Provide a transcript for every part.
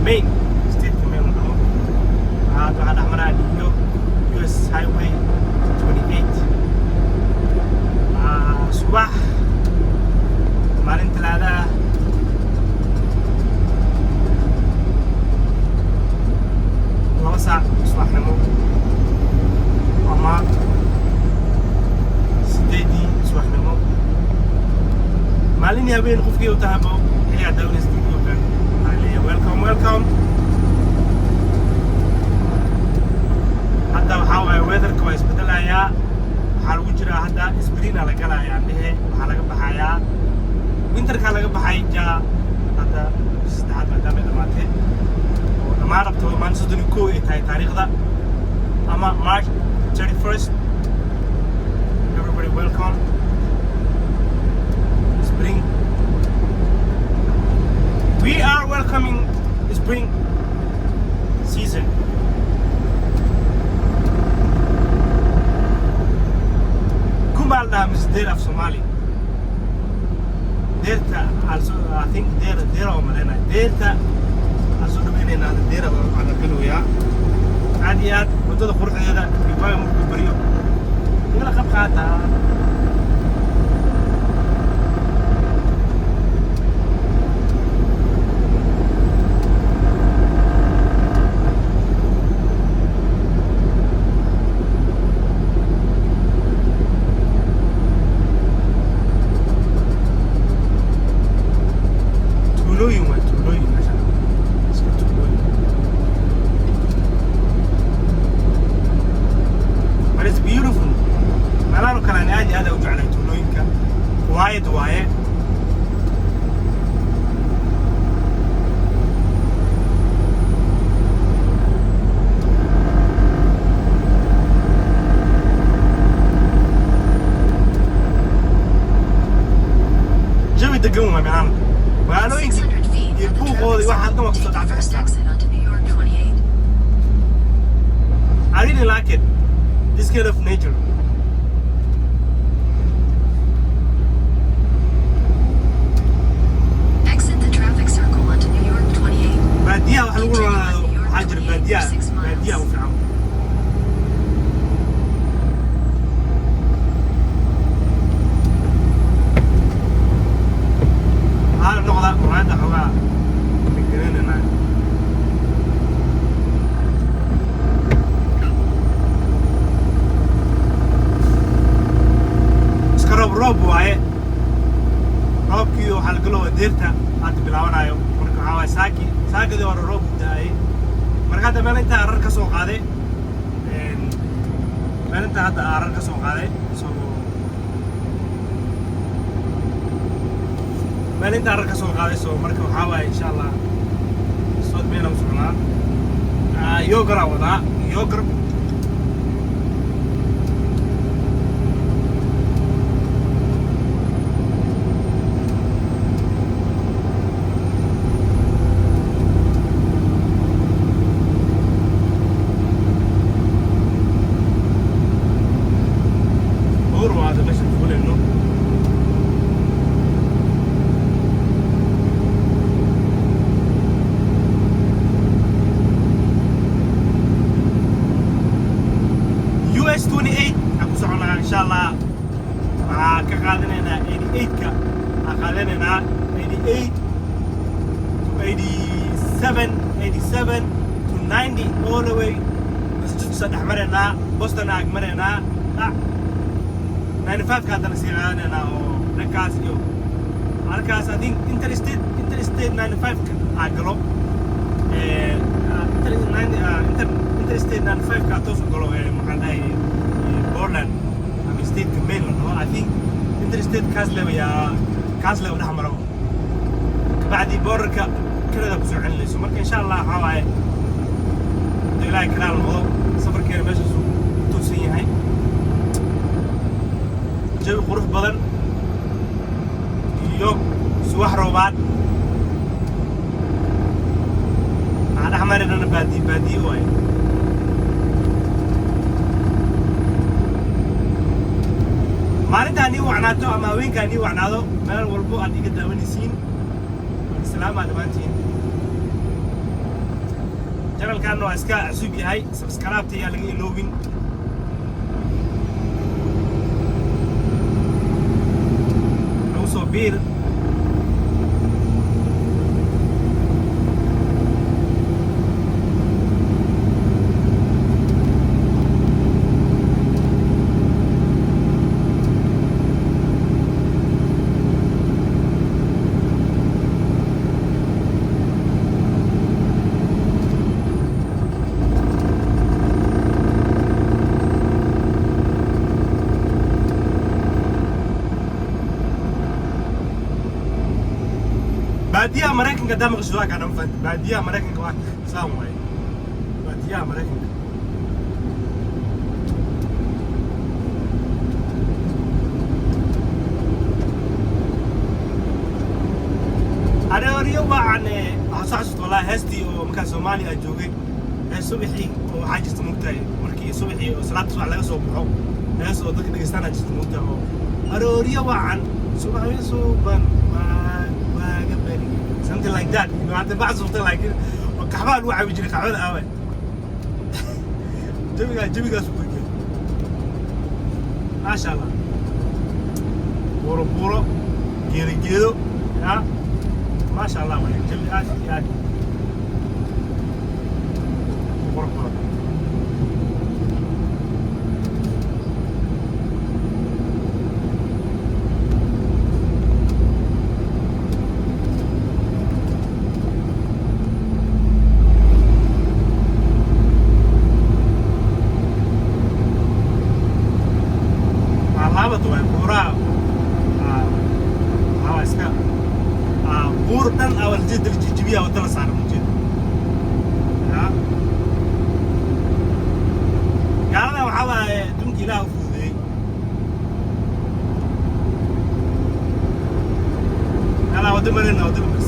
Maine state ka Maine ladhaho waxaa dhex maraa New York US Highway 28 subax maalin talaada ah laba saac subaxnimo ama 8 subaxnimo maalin habeen qofkii u tahabo xilliga dawladda studio-ga welcome hadda waxaa waaye weatherka waa isbedelayaa waxaa lagu jiraa hadda spring la galayaa dhehe waxaa laga baxayaa winterka laga baxay jaa hadda saddexaad maadaama ay dhamaatay oo dhammaan rabto maalin 31 ay tahay taariikhda ama March 31st. Everybody welcome spring. We are welcoming spring season. Kumbal is there of Somali. Delta also, I think there are Malena. Delta also doing another there on the Piluya. And yet, what the Kurta that you buy more for you. You're like a kata. But it's beautiful. Malano kalan aad iyo aad u jeclay tuulooyinka. Waaye. Jawi degan waa macaan. Magaalooyinka iyo buuqoodii waxaa halkan waa kusoo dhacday. I really like it. This kind of nature. Exit the traffic circle onto New York 28. Baadiyaha waxa lagu noolaado waxaa jira baadiyaha u fiican. Hala noqda quraacda xogaa fikireenana. roob waaye roobkii waxaa laga loo deerta hadda bilaabanayo marka waxaa waaye saakadii hore roob u da'ayay marka hadda meel intaa arar ka soo qaaday meel intaa hadda arar ka soo qaaday meel intaa arar ka soo qaaday marka waxaa waaye insha allah sood meela u socnaa yogara wadaa yogar US 28 aku soconaa insha allah waxaa ka qaadanaynaa 88ka aan qaadanaynaa 88 to 87 to 90 all the way masjidka dhex maraynaa Boston ag maraynaa 95ka haddana sii qaadanaynaa oo dhankaas iyo halkaas I think interstate 95ka aa galo interstate 95ka toos u galo maxaan dhahay Portland ama state-ka Maine I think interstate kaas le u dhex maro kabacdii borderka Canada ku soo celinayso marka insha allah waxaa waaye haduu ilaahay kalaal noqdo safarkeena meeshaas uu toosan yahay jawi qurux badan iyo subax roobaad waxaa dhex marinana baadiye waaye maalintaa nii wacnaato ama haweenkaa nii wacnaado meel walbo aad iga daawanaysiin islaam aad dhammaantiin channelkan waa iska cusub yahay subscribe yaa laga iloobin nagu soo biir baadiyaha Mareykanka dama qashuwa kana mafan baadiyaha Mareykanka waa saan way baadiyaha Mareykanka ariyo baan xasuusto wallahi heestii oo marka Soomaaliya joogay ee subaxii oo waxa jirta mugtay markii subaxii oo salaad subax laga soo baxo hees oo dadka dhageystaan jirta mugtay oo ariyo baan subaxii suuban something like that you know hadda bacd something like kaxbaa lagu cabi jiray kaxbada aawe jawigaas u geeyay maasha Allah buuro geedo ya maasha Allah way jawi aad iyo aad qurux buurdan awal jid jibiya wadada saaran jid ya gaalada waxa waaye dunki ilaahu fuudeey ala wada marina wada mas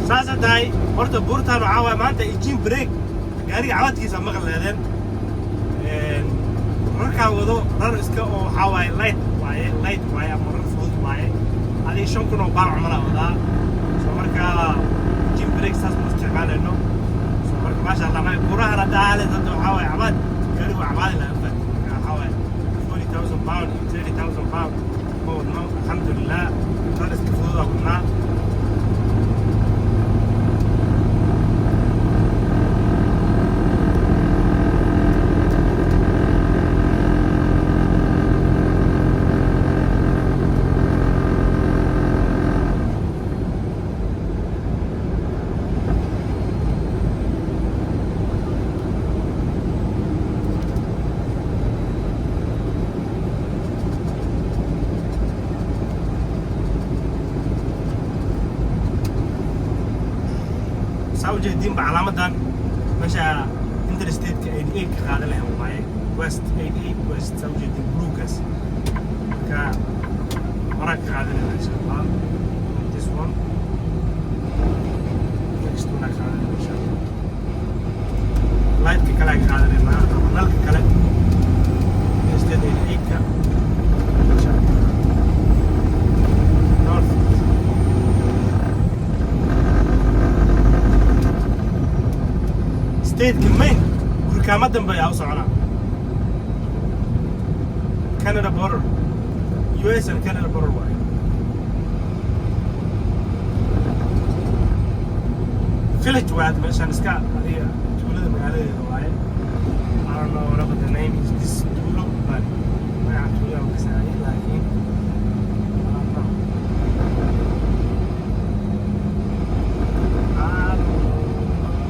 ساسداي horta buurtaan waxa way maanta engine brake gaariga cawadkiisa maqal leedeen markaa wado rar iska oo waxa way light waaye ama rar fudud waaye adii 5 kun oo baac umala wadaa soo markaa engine brake saas ma isticmaalayno soo markaa maasha Allah ma buuraha radaale dad waxa way cabad gaariga cabaadi la afad waxa way 40,000 pound 30,000 pound oo no alhamdulillah rar iska fudud oo kuna وجهدين بعلامة مشى انترستيت كأيديك هذا اللي هو معي ويست أيديك ويست وجهدين بلوكاس كمرك هذا اللي إن شاء الله this one next one هذا إن شاء الله لايت ككلاك هذا اللي معه نلك كلاك انترستيت أيديك إن شاء الله نورث ستيت كمين بركامة دنبا يا وصعنا كندا border US and Canada border واحد village واحد مشان اسكا هذه تولد من هذه الواحد I don't know what the name is this Tulu but ما أعرف شو يوم كسائي لكن I don't know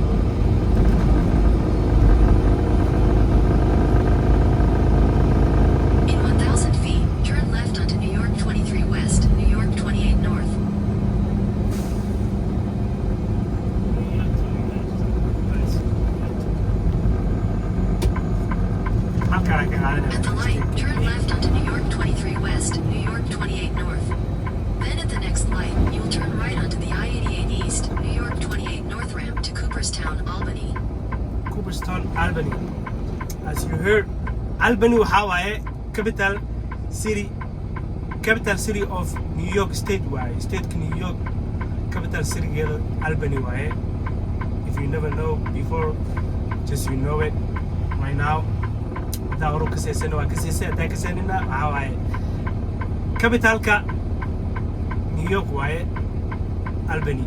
Albany. As you heard, Albany waxa waaye capital city of New York State waaye. State New York capital city Albany waaye. If you never know before, just you know it right now. Taaro kaseesana waa kaseesay hadaa kaseynina waxa waaye capitalka New York waaye Albany.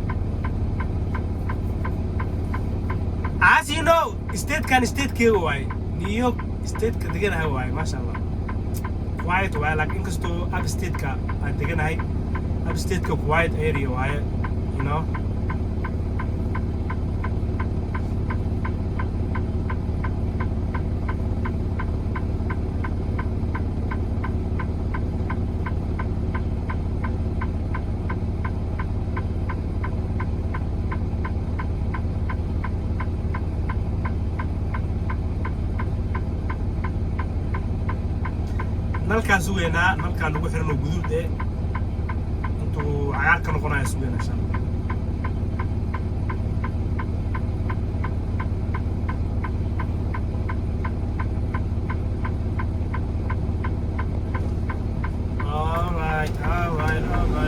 As you know, state keega waaye New York state ka deganahay waaye masha Allah. Quiet waaye laakiin inkastoo upstate ka aan deganahay upstate ka quiet area waaye, you know. nalkaan sugeynaa nalkaan lagu xiran oo guduud intuu cagaar ka noqonaya sugeynaa insha Allah. All right.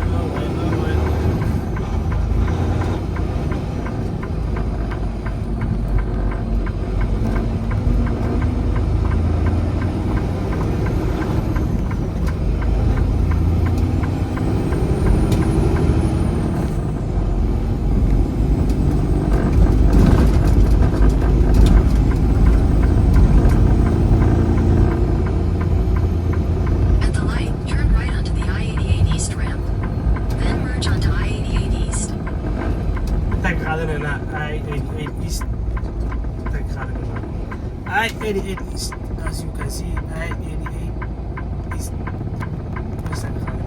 At the light, turn right onto the I-88 East ramp. Then merge onto I-88 East. Tag qaadanayna I-88 East. Tag qaadanayna I-88 East. As you can see, I-88 East. Tag qaadanayna.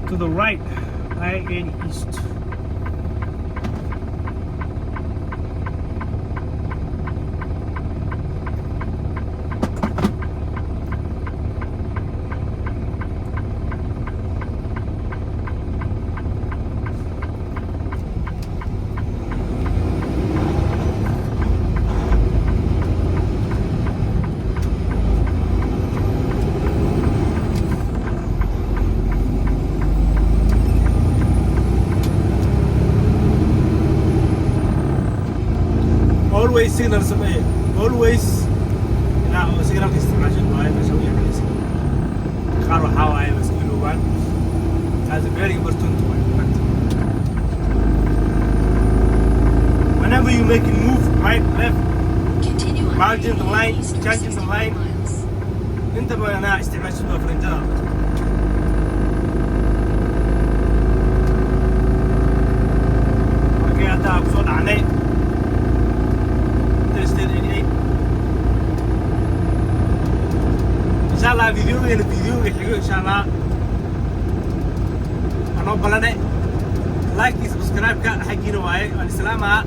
To the right, I-80 East. Always signal sameeye. Always inaa signalka isticmaasho waaye meesha u yaqaanaysa. Qaar waxaa waaye bas ilowaan. That's very important one. Whenever you make a move, right, left, Continue on Margin the line, I-88 East for changing the 65 line. miles. inta badan anaa isticmaasho waa farintada. Okay, hadda ku soo dhacnay. Interstate 88. Inshallah videogeena xigo inshallah. Anoo balane like iyo subscribe ka xaqiina waaye. Waan islaamaha.